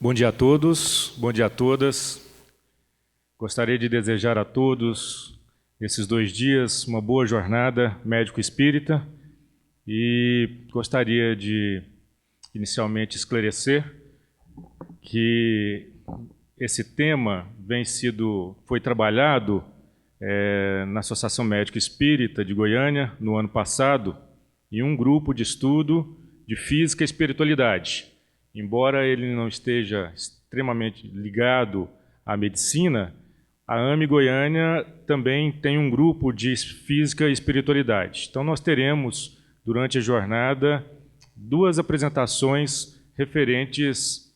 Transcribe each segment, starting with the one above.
Bom dia a todos, bom dia a todas. Gostaria de desejar a todos, esses 2 dias, uma boa jornada médico-espírita e gostaria de, inicialmente, esclarecer que esse tema foi trabalhado na Associação Médico Espírita de Goiânia, no ano passado, em um grupo de estudo de Física e Espiritualidade. Embora ele não esteja extremamente ligado à medicina, a AME Goiânia também tem um grupo de Física e Espiritualidade. Então nós teremos, durante a jornada, 2 apresentações referentes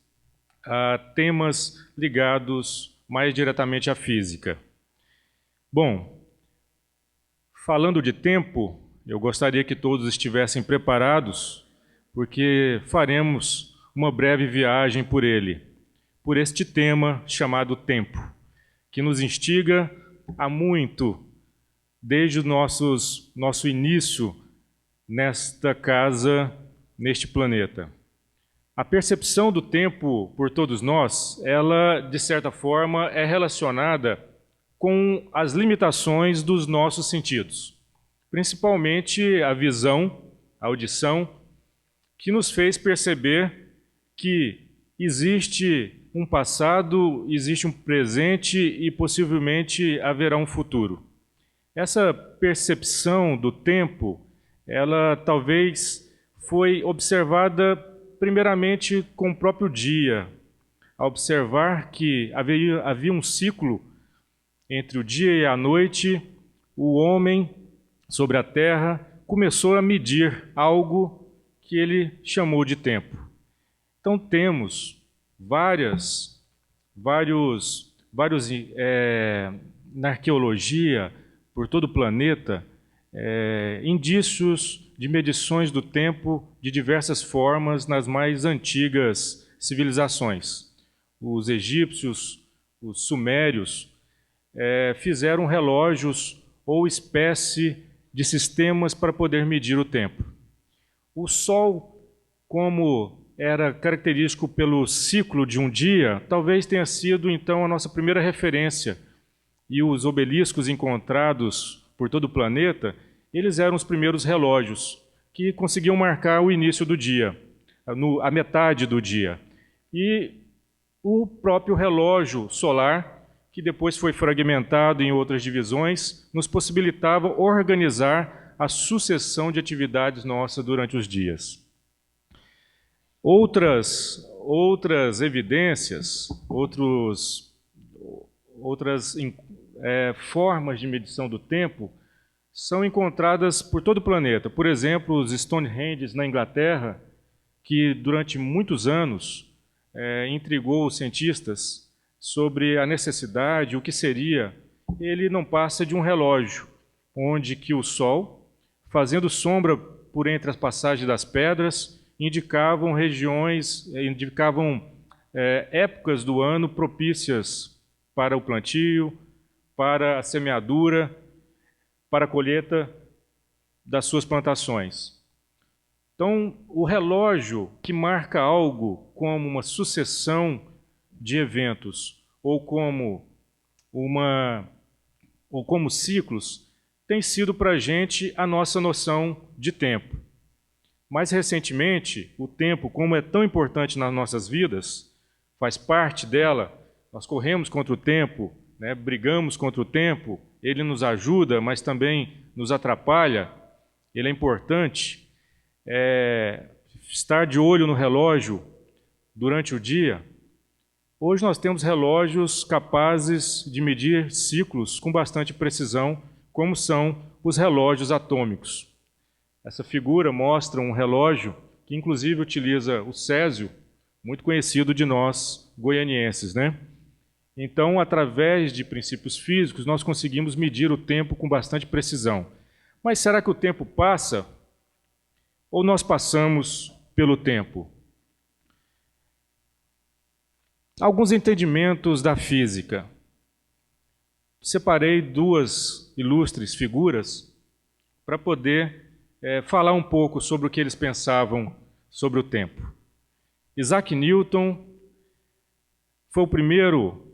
a temas ligados mais diretamente à física. Bom, falando de tempo, eu gostaria que todos estivessem preparados, porque faremos uma breve viagem por este tema chamado tempo, que nos instiga há muito, desde o nosso início nesta casa, neste planeta. A percepção do tempo por todos nós, ela, de certa forma, é relacionada com as limitações dos nossos sentidos, principalmente a visão, a audição, que nos fez perceber que existe um passado, existe um presente e possivelmente haverá um futuro. Essa percepção do tempo, ela talvez foi observada primeiramente com o próprio dia, a observar que havia um ciclo entre o dia e a noite. O homem sobre a terra começou a medir algo que ele chamou de tempo. Então temos na arqueologia, por todo o planeta, indícios de medições do tempo de diversas formas nas mais antigas civilizações. Os egípcios, os sumérios, fizeram relógios ou espécie de sistemas para poder medir o tempo. O Sol, como era característico pelo ciclo de um dia, talvez tenha sido, então, a nossa primeira referência. E os obeliscos encontrados por todo o planeta, eles eram os primeiros relógios que conseguiam marcar o início do dia, a metade do dia. E o próprio relógio solar, que depois foi fragmentado em outras divisões, nos possibilitava organizar a sucessão de atividades nossas durante os dias. Outras evidências, outras formas de medição do tempo são encontradas por todo o planeta. Por exemplo, os Stonehenge na Inglaterra, que durante muitos anos intrigou os cientistas sobre a necessidade, o que seria. Ele não passa de um relógio, onde que o Sol, fazendo sombra por entre as passagens das pedras, indicavam épocas do ano propícias para o plantio, para a semeadura, para a colheita das suas plantações. Então, o relógio que marca algo como uma sucessão de eventos ou como ciclos tem sido para a gente a nossa noção de tempo. Mais recentemente, o tempo, como é tão importante nas nossas vidas, faz parte dela, nós corremos contra o tempo, brigamos contra o tempo, ele nos ajuda, mas também nos atrapalha, ele é importante. Estar de olho no relógio durante o dia. Hoje nós temos relógios capazes de medir ciclos com bastante precisão, como são os relógios atômicos. Essa figura mostra um relógio que inclusive utiliza o césio, muito conhecido de nós goianienses, Então, através de princípios físicos, nós conseguimos medir o tempo com bastante precisão. Mas será que o tempo passa? Ou nós passamos pelo tempo? Alguns entendimentos da física. Separei 2 ilustres figuras para poder falar um pouco sobre o que eles pensavam sobre o tempo. Isaac Newton foi o primeiro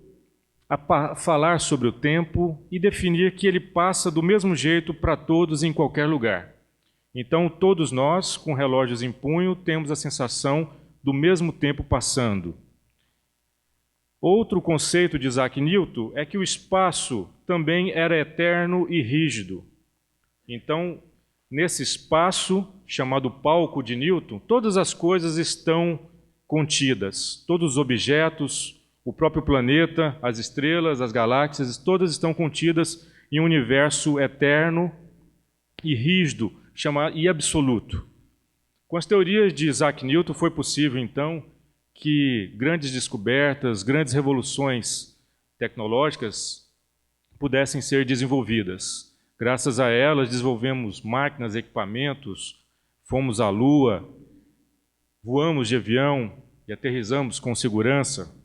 a falar sobre o tempo e definir que ele passa do mesmo jeito para todos em qualquer lugar. Então, todos nós, com relógios em punho, temos a sensação do mesmo tempo passando. Outro conceito de Isaac Newton é que o espaço também era eterno e rígido. Então, nesse espaço, chamado palco de Newton, todas as coisas estão contidas. Todos os objetos, o próprio planeta, as estrelas, as galáxias, todas estão contidas em um universo eterno e rígido e absoluto. Com as teorias de Isaac Newton foi possível, então, que grandes descobertas, grandes revoluções tecnológicas pudessem ser desenvolvidas. Graças a elas, desenvolvemos máquinas, equipamentos, fomos à Lua, voamos de avião e aterrissamos com segurança,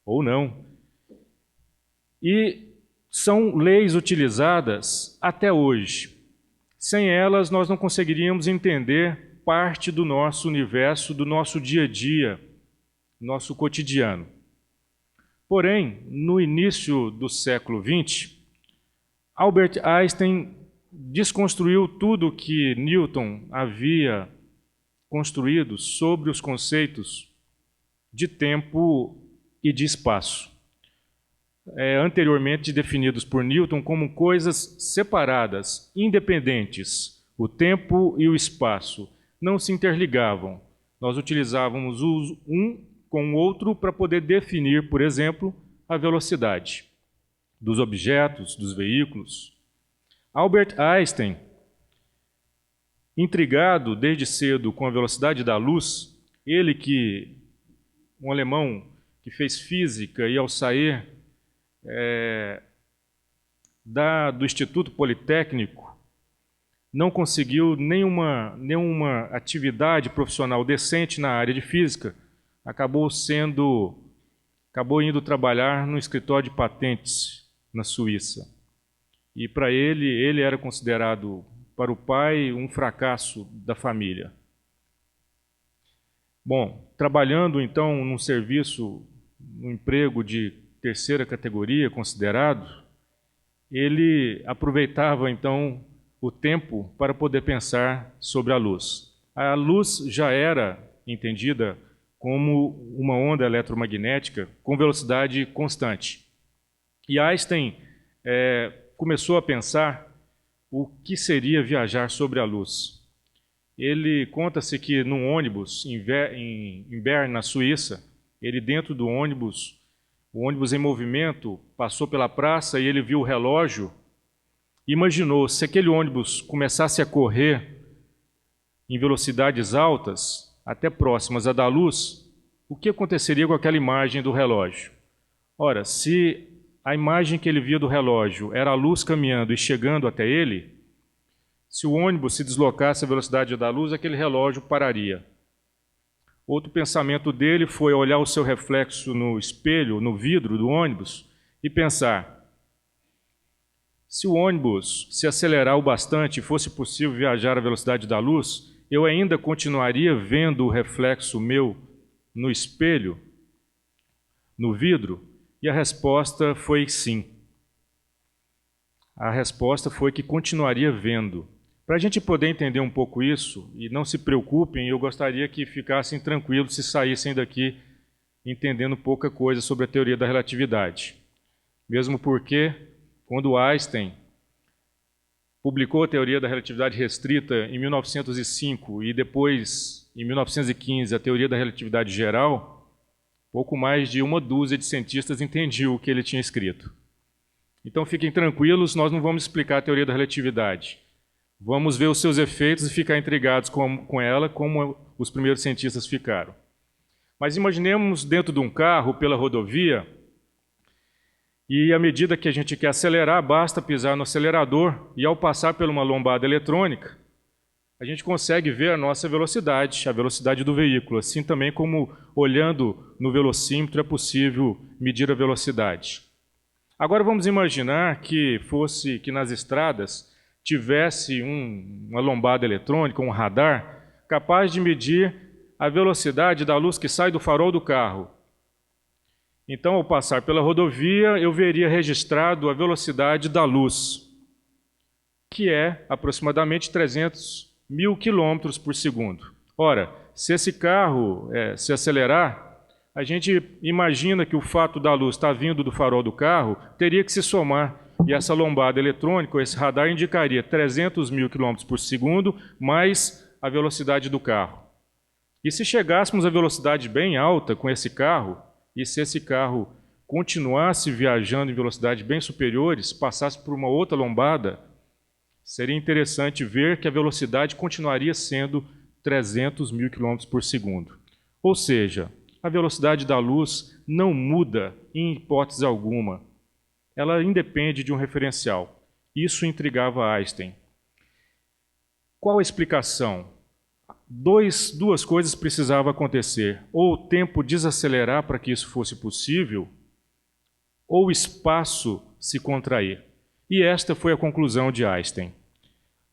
ou não. E são leis utilizadas até hoje. Sem elas, nós não conseguiríamos entender parte do nosso universo, do nosso dia a dia, nosso cotidiano. Porém, no início do século XX, Albert Einstein desconstruiu tudo que Newton havia construído sobre os conceitos de tempo e de espaço, anteriormente definidos por Newton como coisas separadas, independentes. O tempo e o espaço não se interligavam. Nós utilizávamos um com o outro para poder definir, por exemplo, a velocidade dos objetos, dos veículos. Albert Einstein, intrigado desde cedo com a velocidade da luz, um alemão que fez física e ao sair do Instituto Politécnico, não conseguiu nenhuma atividade profissional decente na área de física, acabou indo trabalhar no escritório de patentes na Suíça. E para ele era considerado, para o pai, um fracasso da família. Bom, trabalhando então num serviço, num emprego de terceira categoria considerado, ele aproveitava então o tempo para poder pensar sobre a luz. A luz já era entendida como uma onda eletromagnética com velocidade constante. E Einstein começou a pensar o que seria viajar sobre a luz. Conta-se que num ônibus em Bern, na Suíça, ele dentro do ônibus, o ônibus em movimento, passou pela praça e ele viu o relógio, imaginou se aquele ônibus começasse a correr em velocidades altas, até próximas à da luz, o que aconteceria com aquela imagem do relógio? Ora, se a imagem que ele via do relógio era a luz caminhando e chegando até ele, se o ônibus se deslocasse à velocidade da luz, aquele relógio pararia. Outro pensamento dele foi olhar o seu reflexo no espelho, no vidro do ônibus, e pensar, se o ônibus se acelerar o bastante e fosse possível viajar à velocidade da luz, eu ainda continuaria vendo o reflexo meu no espelho, no vidro? E a resposta foi sim. A resposta foi que continuaria vendo. Para a gente poder entender um pouco isso, e não se preocupem, eu gostaria que ficassem tranquilos se saíssem daqui entendendo pouca coisa sobre a teoria da relatividade. Mesmo porque, quando Einstein publicou a teoria da relatividade restrita em 1905 e depois, em 1915, a teoria da relatividade geral, pouco mais de uma dúzia de cientistas entendiam o que ele tinha escrito. Então fiquem tranquilos, nós não vamos explicar a teoria da relatividade. Vamos ver os seus efeitos e ficar intrigados com ela, como os primeiros cientistas ficaram. Mas imaginemos dentro de um carro, pela rodovia, e à medida que a gente quer acelerar, basta pisar no acelerador, e ao passar por uma lombada eletrônica, a gente consegue ver a nossa velocidade, a velocidade do veículo. Assim também como olhando no velocímetro é possível medir a velocidade. Agora vamos imaginar que nas estradas tivesse uma lombada eletrônica, um radar, capaz de medir a velocidade da luz que sai do farol do carro. Então, ao passar pela rodovia, eu veria registrado a velocidade da luz, que é aproximadamente 300.000 quilômetros por segundo. Ora, se esse carro se acelerar, a gente imagina que o fato da luz estar vindo do farol do carro teria que se somar, e essa lombada eletrônica, esse radar, indicaria 300.000 quilômetros por segundo mais a velocidade do carro. E se chegássemos a velocidade bem alta com esse carro, e se esse carro continuasse viajando em velocidades bem superiores, passasse por uma outra lombada, seria interessante ver que a velocidade continuaria sendo 300.000 quilômetros por segundo. Ou seja, a velocidade da luz não muda em hipótese alguma. Ela independe de um referencial. Isso intrigava Einstein. Qual a explicação? Duas coisas precisavam acontecer. Ou o tempo desacelerar para que isso fosse possível, ou o espaço se contrair. E esta foi a conclusão de Einstein.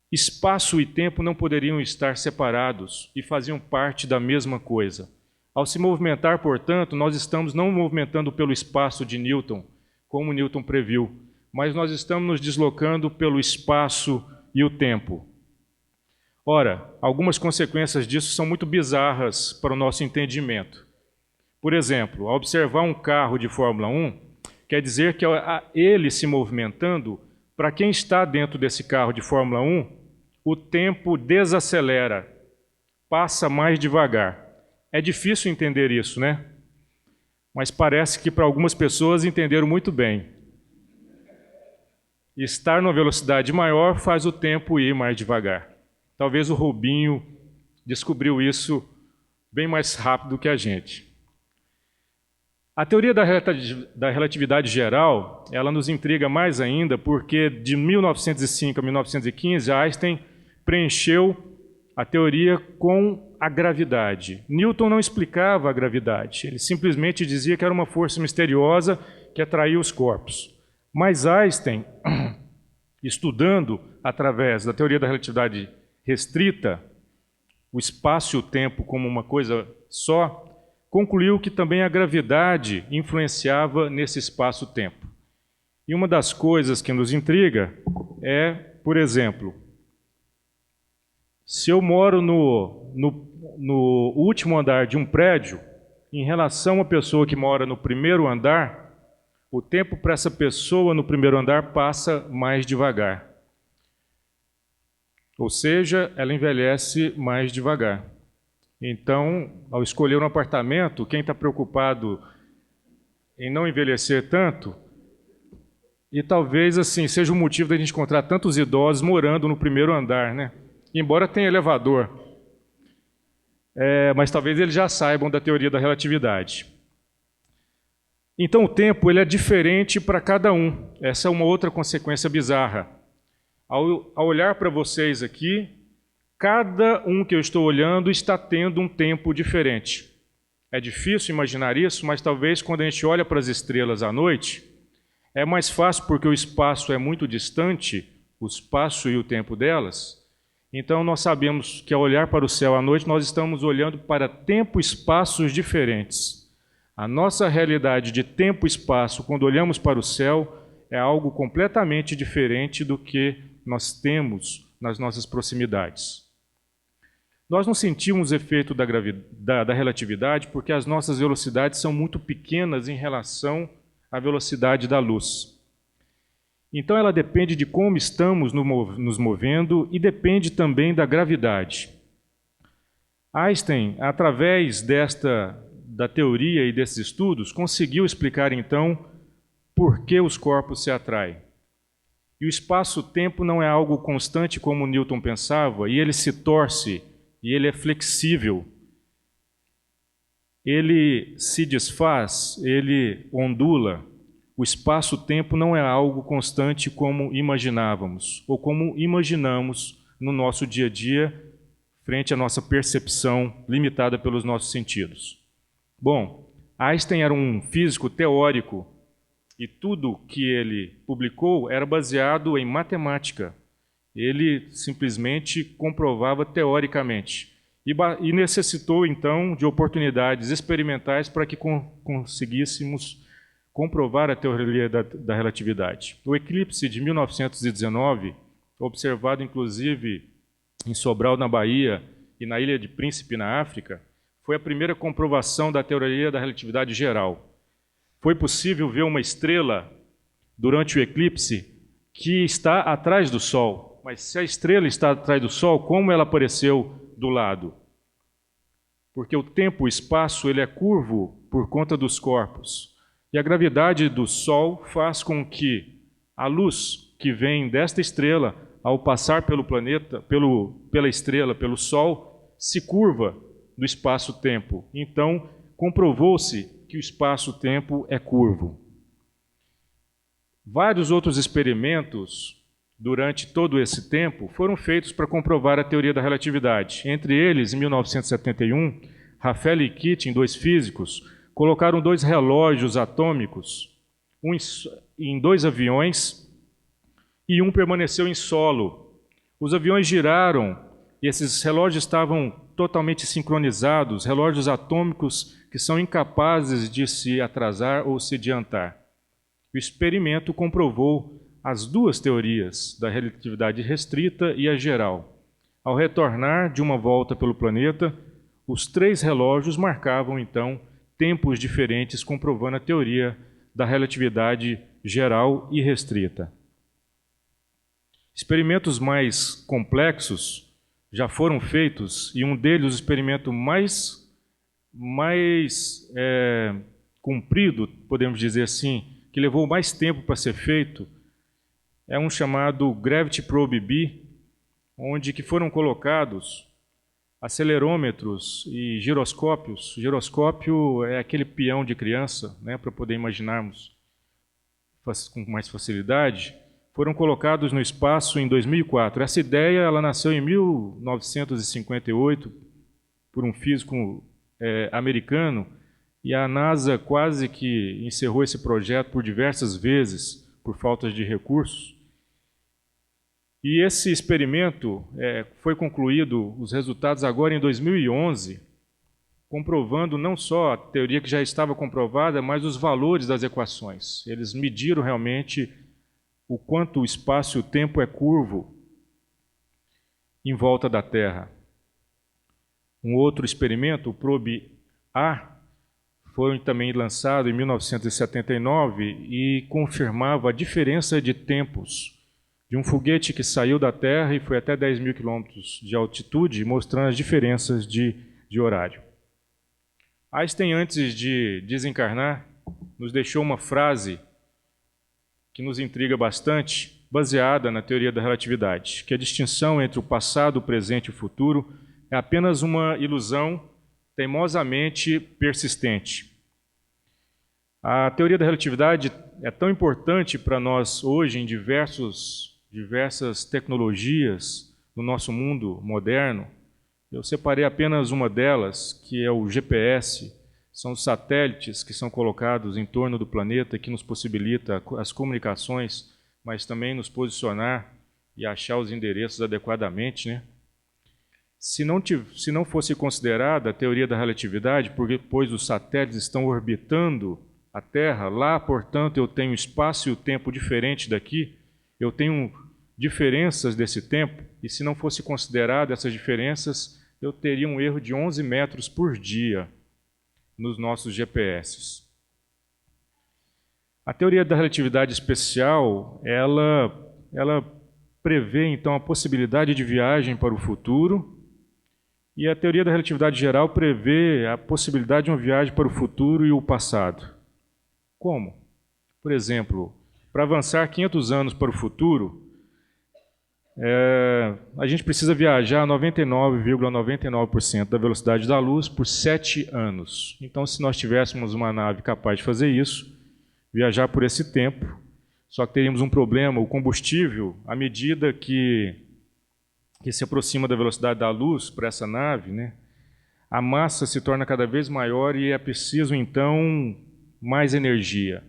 Espaço e tempo não poderiam estar separados e faziam parte da mesma coisa. Ao se movimentar, portanto, nós estamos não movimentando pelo espaço de Newton, como Newton previu, mas nós estamos nos deslocando pelo espaço e o tempo. Ora, algumas consequências disso são muito bizarras para o nosso entendimento. Por exemplo, ao observar um carro de Fórmula 1, quer dizer que ele se movimentando, para quem está dentro desse carro de Fórmula 1, o tempo desacelera, passa mais devagar. É difícil entender isso, né? Mas parece que para algumas pessoas entenderam muito bem. Estar numa velocidade maior faz o tempo ir mais devagar. Talvez o Rubinho descobriu isso bem mais rápido que a gente. A teoria da relatividade geral, ela nos intriga mais ainda porque de 1905 a 1915, Einstein preencheu a teoria com a gravidade. Newton não explicava a gravidade, ele simplesmente dizia que era uma força misteriosa que atraía os corpos. Mas Einstein, estudando através da teoria da relatividade restrita, o espaço e o tempo como uma coisa só, concluiu que também a gravidade influenciava nesse espaço-tempo. E uma das coisas que nos intriga é, por exemplo, se eu moro no último andar de um prédio, em relação à pessoa que mora no primeiro andar, o tempo para essa pessoa no primeiro andar passa mais devagar. Ou seja, ela envelhece mais devagar. Então, ao escolher um apartamento, quem está preocupado em não envelhecer tanto, e talvez assim seja o motivo da gente encontrar tantos idosos morando no primeiro andar, né? Embora tenha elevador. Mas talvez eles já saibam da teoria da relatividade. Então o tempo ele é diferente para cada um. Essa é uma outra consequência bizarra. Ao olhar para vocês aqui, cada um que eu estou olhando está tendo um tempo diferente. É difícil imaginar isso, mas talvez quando a gente olha para as estrelas à noite, é mais fácil porque o espaço é muito distante, o espaço e o tempo delas. Então nós sabemos que ao olhar para o céu à noite, nós estamos olhando para tempo e espaços diferentes. A nossa realidade de tempo e espaço, quando olhamos para o céu, é algo completamente diferente do que nós temos nas nossas proximidades. Nós não sentimos o efeito da relatividade porque as nossas velocidades são muito pequenas em relação à velocidade da luz. Então ela depende de como estamos nos movendo e depende também da gravidade. Einstein, através da teoria e desses estudos, conseguiu explicar então por que os corpos se atraem. E o espaço-tempo não é algo constante como Newton pensava, e ele se torce, e ele é flexível. Ele se desfaz, ele ondula. O espaço-tempo não é algo constante como imaginávamos, ou como imaginamos no nosso dia a dia, frente à nossa percepção limitada pelos nossos sentidos. Bom, Einstein era um físico teórico, e tudo que ele publicou era baseado em matemática. Ele simplesmente comprovava teoricamente. E necessitou, então, de oportunidades experimentais para que conseguíssemos comprovar a teoria da relatividade. O eclipse de 1919, observado inclusive em Sobral, na Bahia, e na Ilha de Príncipe, na África, foi a primeira comprovação da teoria da relatividade geral. Foi possível ver uma estrela durante o eclipse que está atrás do Sol. Mas se a estrela está atrás do Sol, como ela apareceu do lado? Porque o tempo, o espaço, ele é curvo por conta dos corpos. E a gravidade do Sol faz com que a luz que vem desta estrela, ao passar pelo planeta, pela estrela, pelo Sol, se curva no espaço-tempo. Então, comprovou-se que o espaço-tempo é curvo. Vários outros experimentos, durante todo esse tempo, foram feitos para comprovar a teoria da relatividade. Entre eles, em 1971, Raffaele e Keating, dois físicos, colocaram dois relógios atômicos, um em dois aviões, e um permaneceu em solo. Os aviões giraram e esses relógios estavam totalmente sincronizados, relógios atômicos que são incapazes de se atrasar ou se adiantar. O experimento comprovou as duas teorias, da relatividade restrita e a geral. Ao retornar de uma volta pelo planeta, os três relógios marcavam, então, tempos diferentes, comprovando a teoria da relatividade geral e restrita. Experimentos mais complexos já foram feitos, e um deles, o experimento mais comprido, podemos dizer assim, que levou mais tempo para ser feito, é um chamado Gravity Probe B, onde que foram colocados acelerômetros e giroscópios. O giroscópio é aquele peão de criança, né, para poder imaginarmos com mais facilidade. Foram colocados no espaço em 2004. Essa ideia ela nasceu em 1958 por um físico americano, e a NASA quase que encerrou esse projeto por diversas vezes, por falta de recursos. E esse experimento foi concluído, os resultados agora em 2011, comprovando não só a teoria que já estava comprovada, mas os valores das equações. Eles mediram realmente o quanto o espaço e o tempo é curvo em volta da Terra. Um outro experimento, o Probe A, foi também lançado em 1979 e confirmava a diferença de tempos de um foguete que saiu da Terra e foi até 10 mil quilômetros de altitude, mostrando as diferenças de horário. Einstein, antes de desencarnar, nos deixou uma frase que nos intriga bastante, baseada na teoria da relatividade, que a distinção entre o passado, o presente e o futuro é apenas uma ilusão teimosamente persistente. A teoria da relatividade é tão importante para nós hoje em diversas tecnologias no nosso mundo moderno. Eu separei apenas uma delas, que é o GPS. São os satélites que são colocados em torno do planeta, que nos possibilita as comunicações, mas também nos posicionar e achar os endereços adequadamente, né? Se não fosse considerada a teoria da relatividade, pois os satélites estão orbitando a Terra, lá, portanto, eu tenho espaço e o tempo diferente daqui, eu tenho diferenças desse tempo, e se não fosse considerada essas diferenças, eu teria um erro de 11 metros por dia nos nossos GPS. A teoria da relatividade especial, ela prevê, então, a possibilidade de viagem para o futuro, e a teoria da relatividade geral prevê a possibilidade de uma viagem para o futuro e o passado. Como? Por exemplo, para avançar 500 anos para o futuro, a gente precisa viajar a 99,99% da velocidade da luz por 7 anos. Então, se nós tivéssemos uma nave capaz de fazer isso, viajar por esse tempo, só que teríamos um problema, o combustível, à medida que se aproxima da velocidade da luz para essa nave, né, a massa se torna cada vez maior e é preciso, então, mais energia.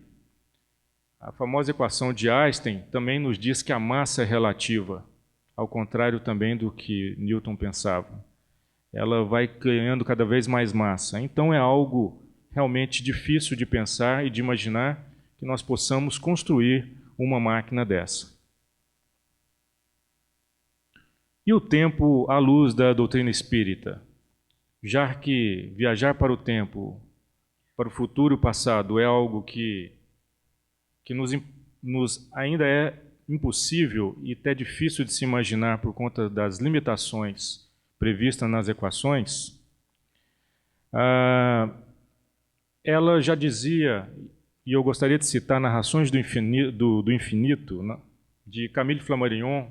A famosa equação de Einstein também nos diz que a massa é relativa, ao contrário também do que Newton pensava. Ela vai ganhando cada vez mais massa. Então é algo realmente difícil de pensar e de imaginar que nós possamos construir uma máquina dessa. E o tempo à luz da doutrina espírita? Já que viajar para o tempo, para o futuro e o passado, é algo que nos ainda é impossível e até difícil de se imaginar por conta das limitações previstas nas equações, ela já dizia, e eu gostaria de citar Narrações do Infinito, de Camille Flammarion,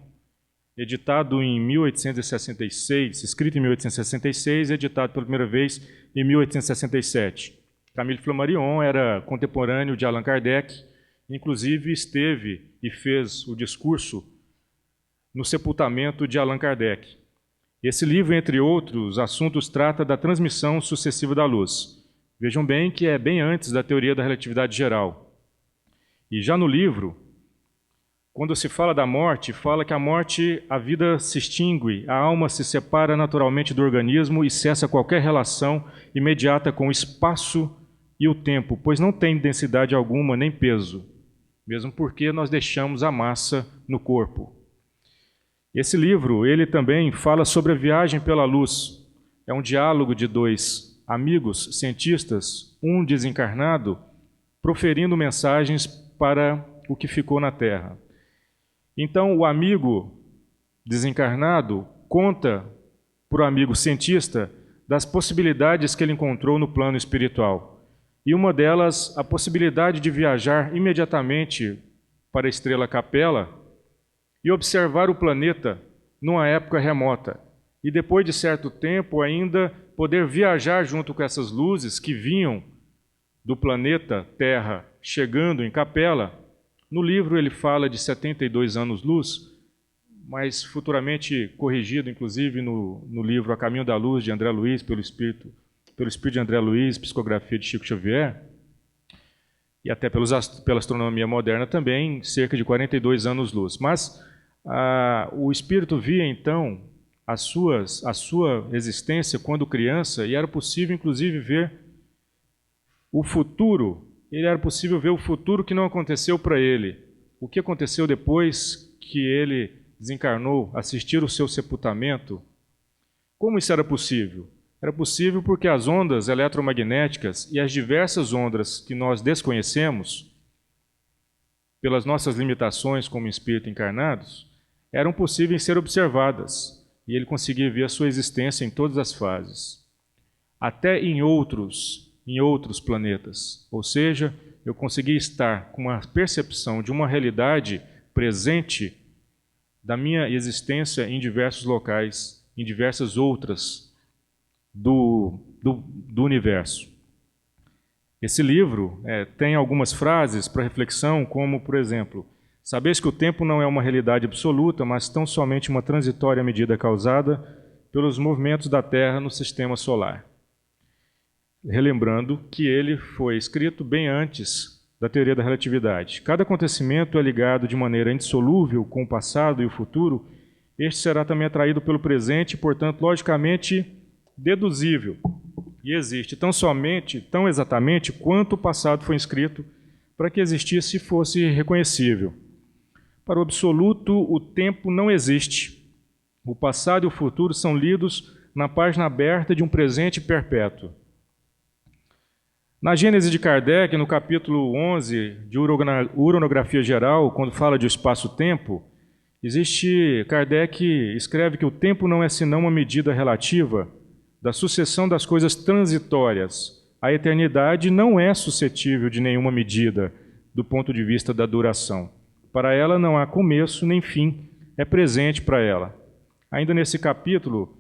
editado em 1866, escrito em 1866, editado pela primeira vez em 1867. Camille Flammarion era contemporâneo de Allan Kardec, inclusive esteve e fez o discurso no sepultamento de Allan Kardec. Esse livro, entre outros assuntos, trata da transmissão sucessiva da luz. Vejam bem que é bem antes da teoria da relatividade geral. E já no livro, quando se fala da morte, fala que a morte, a vida se extingue, a alma se separa naturalmente do organismo e cessa qualquer relação imediata com o espaço e o tempo, pois não tem densidade alguma nem peso, mesmo porque nós deixamos a massa no corpo. Esse livro, ele também fala sobre a viagem pela luz. É um diálogo de dois amigos cientistas, um desencarnado, proferindo mensagens para o que ficou na Terra. Então, o amigo desencarnado conta para o amigo cientista das possibilidades que ele encontrou no plano espiritual. E uma delas, a possibilidade de viajar imediatamente para a estrela Capela e observar o planeta numa época remota. E depois de certo tempo ainda poder viajar junto com essas luzes que vinham do planeta Terra chegando em Capela. No livro ele fala de 72 anos-luz, mas futuramente corrigido, inclusive, no livro A Caminho da Luz, de André Luiz, pelo Espírito de André Luiz, psicografia de Chico Xavier, e até pela astronomia moderna também, cerca de 42 anos-luz. Mas o Espírito via, então, a sua existência quando criança, e era possível, inclusive, ver o futuro. Ele era possível ver o futuro que não aconteceu para ele. O que aconteceu depois que ele desencarnou, assistir o seu sepultamento. Como isso era possível? Era possível porque as ondas eletromagnéticas e as diversas ondas que nós desconhecemos, pelas nossas limitações como espírito encarnados, eram possíveis ser observadas, e ele conseguia ver a sua existência em todas as fases, até em outros planetas. Ou seja, eu conseguia estar com uma percepção de uma realidade presente da minha existência em diversos locais, em diversas outras do universo. Esse livro tem algumas frases para reflexão, como, por exemplo, sabeis que o tempo não é uma realidade absoluta, mas tão somente uma transitória medida causada pelos movimentos da Terra no sistema solar. Relembrando que ele foi escrito bem antes da teoria da relatividade. Cada acontecimento é ligado de maneira indissolúvel com o passado e o futuro. Este será também atraído pelo presente e, portanto, logicamente deduzível. E existe tão exatamente quanto o passado foi escrito para que existisse e fosse reconhecível. Para o absoluto, o tempo não existe. O passado e o futuro são lidos na página aberta de um presente perpétuo. Na Gênese de Kardec, no capítulo 11 de Uranografia Geral, quando fala de espaço-tempo, Kardec escreve que o tempo não é senão uma medida relativa da sucessão das coisas transitórias. A eternidade não é suscetível de nenhuma medida do ponto de vista da duração. Para ela não há começo nem fim, é presente para ela. Ainda nesse capítulo,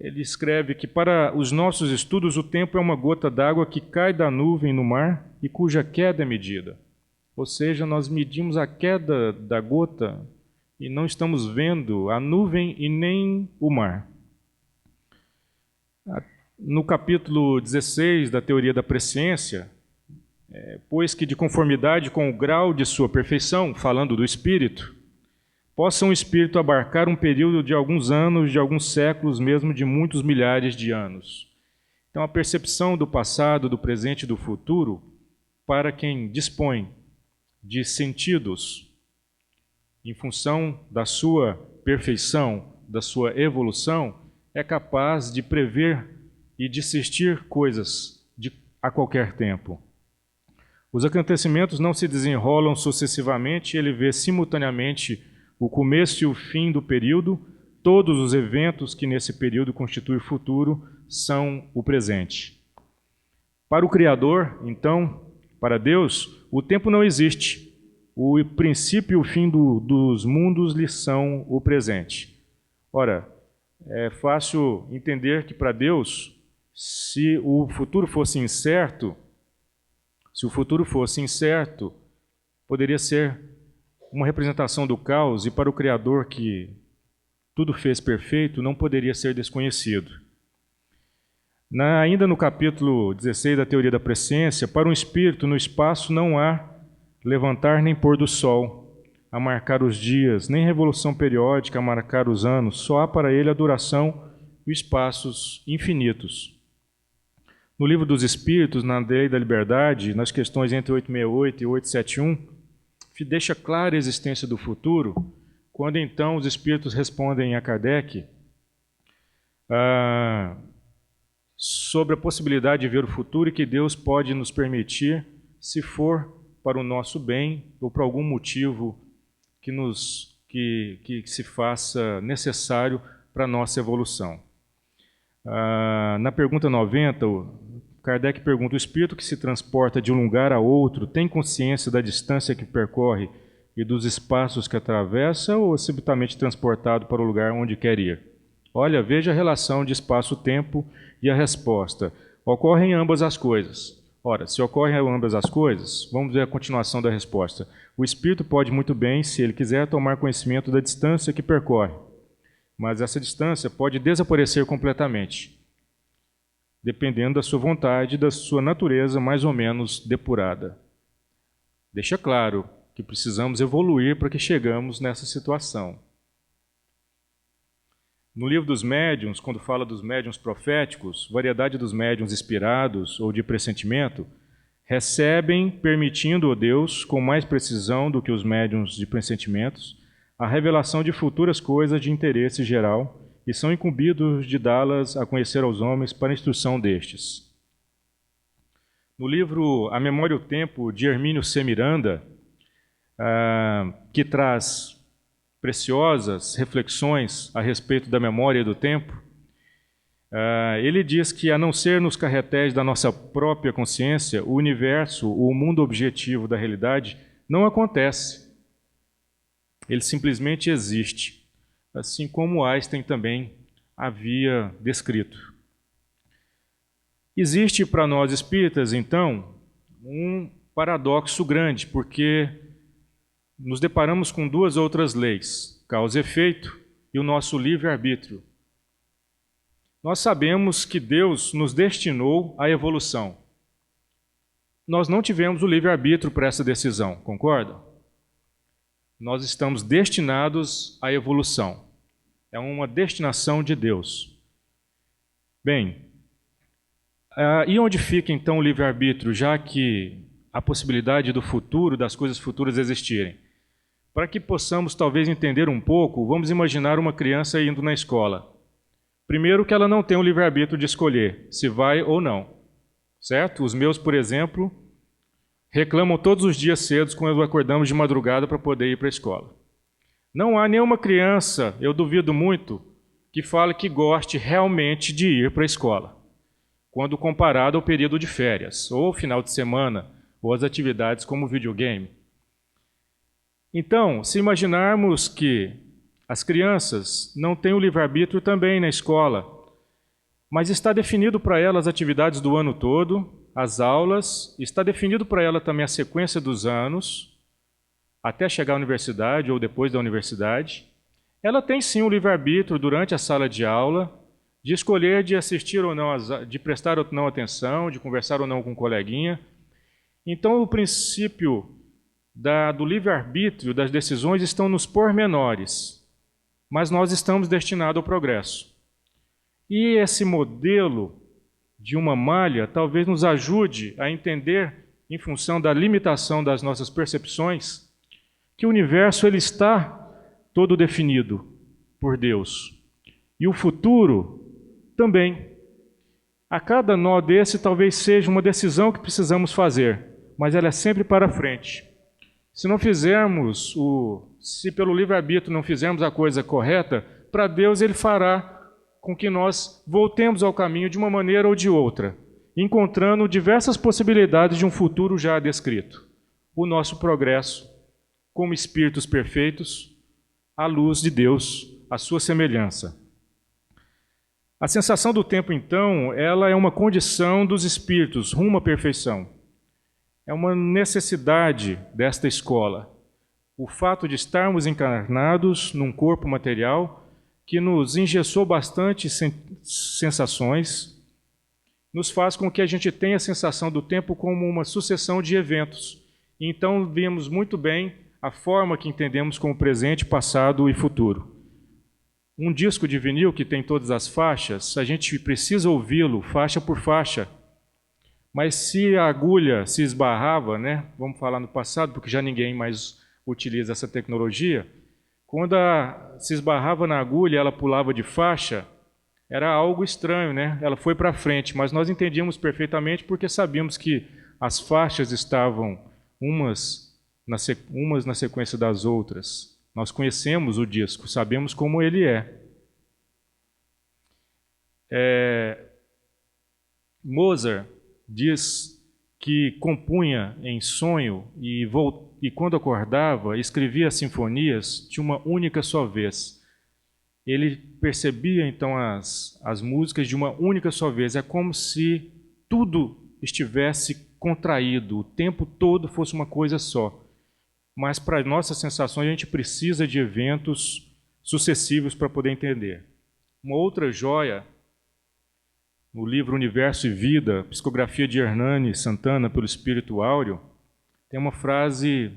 ele escreve que para os nossos estudos o tempo é uma gota d'água que cai da nuvem no mar e cuja queda é medida. Ou seja, nós medimos a queda da gota e não estamos vendo a nuvem e nem o mar. No capítulo 16 da Teoria da Presciência, pois que de conformidade com o grau de sua perfeição, falando do espírito, possa um espírito abarcar um período de alguns anos, de alguns séculos, mesmo de muitos milhares de anos. Então, a percepção do passado, do presente e do futuro, para quem dispõe de sentidos, em função da sua perfeição, da sua evolução, é capaz de prever e discernir coisas a qualquer tempo. Os acontecimentos não se desenrolam sucessivamente, ele vê simultaneamente o começo e o fim do período. Todos os eventos que nesse período constituem o futuro são o presente. Para o Criador, então, para Deus, o tempo não existe. O princípio e o fim dos mundos lhe são o presente. Ora, é fácil entender que para Deus, se o futuro fosse incerto, poderia ser uma representação do caos, e para o Criador que tudo fez perfeito, não poderia ser desconhecido. Ainda no capítulo 16 da Teoria da Presciência, para um espírito no espaço não há levantar nem pôr do sol, a marcar os dias, nem revolução periódica a marcar os anos, só há para ele a duração e espaços infinitos. No Livro dos Espíritos, na Lei da Liberdade, nas questões entre 868 e 871, deixa clara a existência do futuro, quando então os espíritos respondem a Kardec sobre a possibilidade de ver o futuro e que Deus pode nos permitir, se for para o nosso bem ou por algum motivo que se faça necessário para a nossa evolução. Na pergunta 90, Kardec pergunta: o espírito que se transporta de um lugar a outro tem consciência da distância que percorre e dos espaços que atravessa, ou é simplesmente transportado para o lugar onde quer ir? Olha, veja a relação de espaço-tempo e a resposta. Ocorrem ambas as coisas. Ora, se ocorrem ambas as coisas, vamos ver a continuação da resposta. O espírito pode muito bem, se ele quiser, tomar conhecimento da distância que percorre, mas essa distância pode desaparecer completamente, dependendo da sua vontade, da sua natureza mais ou menos depurada. Deixa claro que precisamos evoluir para que chegamos nessa situação. No Livro dos Médiuns, quando fala dos médiuns proféticos, variedade dos médiuns inspirados ou de pressentimento, recebem, permitindo-o Deus, com mais precisão do que os médiuns de pressentimentos, a revelação de futuras coisas de interesse geral e são incumbidos de dá-las a conhecer aos homens para a instrução destes. No livro A Memória e o Tempo, de Hermínio C. Miranda, que traz preciosas reflexões a respeito da memória e do tempo, ele diz que, a não ser nos carretéis da nossa própria consciência, o universo, o mundo objetivo da realidade, não acontece. Ele simplesmente existe, assim como Einstein também havia descrito. Existe para nós espíritas, então, um paradoxo grande, porque nos deparamos com duas outras leis, causa e efeito e o nosso livre-arbítrio. Nós sabemos que Deus nos destinou à evolução. Nós não tivemos o livre-arbítrio para essa decisão, concorda? Nós estamos destinados à evolução. É uma destinação de Deus. Bem, e onde fica então o livre-arbítrio, já que a possibilidade do futuro, das coisas futuras existirem? Para que possamos talvez entender um pouco, vamos imaginar uma criança indo na escola. Primeiro que ela não tem o livre-arbítrio de escolher se vai ou não, certo? Os meus, por exemplo, reclamam todos os dias cedo quando acordamos de madrugada para poder ir para a escola. Não há nenhuma criança, eu duvido muito, que fale que goste realmente de ir para a escola, quando comparado ao período de férias, ou final de semana, ou as atividades como videogame. Então, se imaginarmos que as crianças não têm o livre-arbítrio também na escola, mas está definido para elas as atividades do ano todo, as aulas, está definido para ela também a sequência dos anos, até chegar à universidade ou depois da universidade. Ela tem sim o livre-arbítrio durante a sala de aula, de escolher de assistir ou não, de prestar ou não atenção, de conversar ou não com um coleguinha. Então, o princípio do livre-arbítrio das decisões estão nos pormenores, mas nós estamos destinados ao progresso. E esse modelo de uma malha talvez nos ajude a entender em função da limitação das nossas percepções, que o universo ele está todo definido por Deus. E o futuro também. A cada nó desse talvez seja uma decisão que precisamos fazer, mas ela é sempre para frente. Se não fizermos se pelo livre-arbítrio não fizermos a coisa correta, para Deus ele fará com que nós voltemos ao caminho de uma maneira ou de outra, encontrando diversas possibilidades de um futuro já descrito. O nosso progresso, como espíritos perfeitos, à luz de Deus, à sua semelhança. A sensação do tempo, então, ela é uma condição dos espíritos rumo à perfeição. É uma necessidade desta escola. O fato de estarmos encarnados num corpo material que nos engessou bastante sensações, nos faz com que a gente tenha a sensação do tempo como uma sucessão de eventos. Então, vemos muito bem a forma que entendemos como presente, passado e futuro. Um disco de vinil que tem todas as faixas, a gente precisa ouvi-lo faixa por faixa. Mas se a agulha se esbarrava, vamos falar no passado, porque já ninguém mais utiliza essa tecnologia, quando se esbarrava na agulha, ela pulava de faixa, era algo estranho, Ela foi para frente, mas nós entendíamos perfeitamente porque sabíamos que as faixas estavam umas na sequência das outras. Nós conhecemos o disco, sabemos como ele é. Mozart diz que compunha em sonho e quando acordava, escrevia sinfonias de uma única só vez. Ele percebia, então, as músicas de uma única só vez. É como se tudo estivesse contraído, o tempo todo fosse uma coisa só. Mas, para nossas sensações, a gente precisa de eventos sucessivos para poder entender. Uma outra joia, no livro Universo e Vida, psicografia de Hernani Santana pelo Espírito Áureo, tem uma frase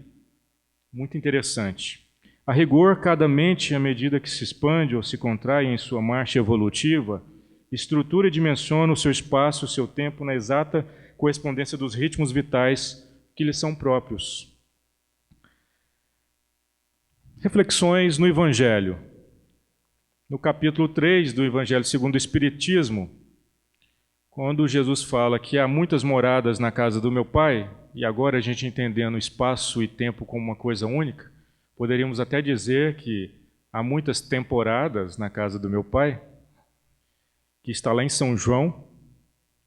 muito interessante. A rigor, cada mente, à medida que se expande ou se contrai em sua marcha evolutiva, estrutura e dimensiona o seu espaço, o seu tempo, na exata correspondência dos ritmos vitais que lhe são próprios. Reflexões no Evangelho. No capítulo 3 do Evangelho segundo o Espiritismo, quando Jesus fala que há muitas moradas na casa do meu Pai, e agora a gente entendendo espaço e tempo como uma coisa única, poderíamos até dizer que há muitas temporadas na casa do meu Pai, que está lá em São João,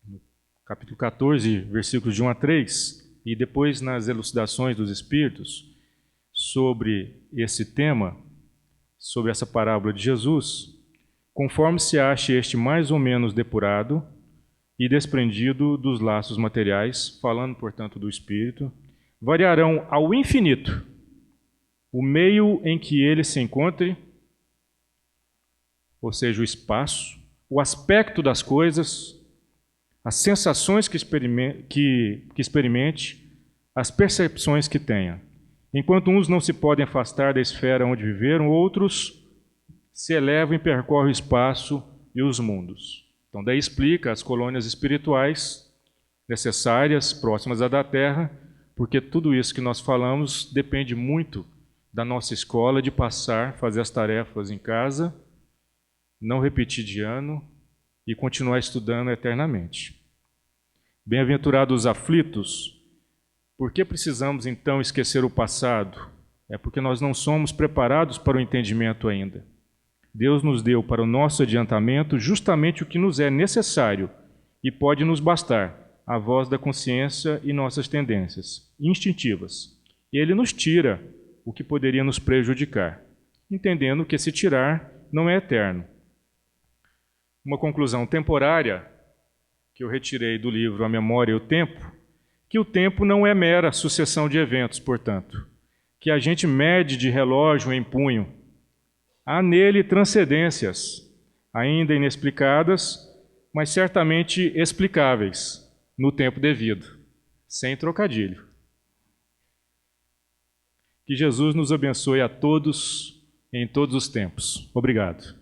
no capítulo 14, versículos de 1 a 3, e depois nas elucidações dos Espíritos, sobre esse tema, sobre essa parábola de Jesus, conforme se ache este mais ou menos depurado e desprendido dos laços materiais, falando, portanto, do Espírito, variarão ao infinito o meio em que ele se encontre, ou seja, o espaço, o aspecto das coisas, as sensações que experimente, as percepções que tenha. Enquanto uns não se podem afastar da esfera onde viveram, outros se elevam e percorrem o espaço e os mundos. Então, daí explica as colônias espirituais necessárias, próximas à da Terra, porque tudo isso que nós falamos depende muito da nossa escola de fazer as tarefas em casa, não repetir de ano e continuar estudando eternamente. Bem-aventurados os aflitos. Por que precisamos, então, esquecer o passado? É porque nós não somos preparados para o entendimento ainda. Deus nos deu para o nosso adiantamento justamente o que nos é necessário e pode nos bastar, a voz da consciência e nossas tendências instintivas. E Ele nos tira o que poderia nos prejudicar, entendendo que esse tirar não é eterno. Uma conclusão temporária que eu retirei do livro A Memória e o Tempo, que o tempo não é mera sucessão de eventos, portanto, que a gente mede de relógio em punho. Há nele transcendências, ainda inexplicadas, mas certamente explicáveis no tempo devido, sem trocadilho. Que Jesus nos abençoe a todos, em todos os tempos. Obrigado.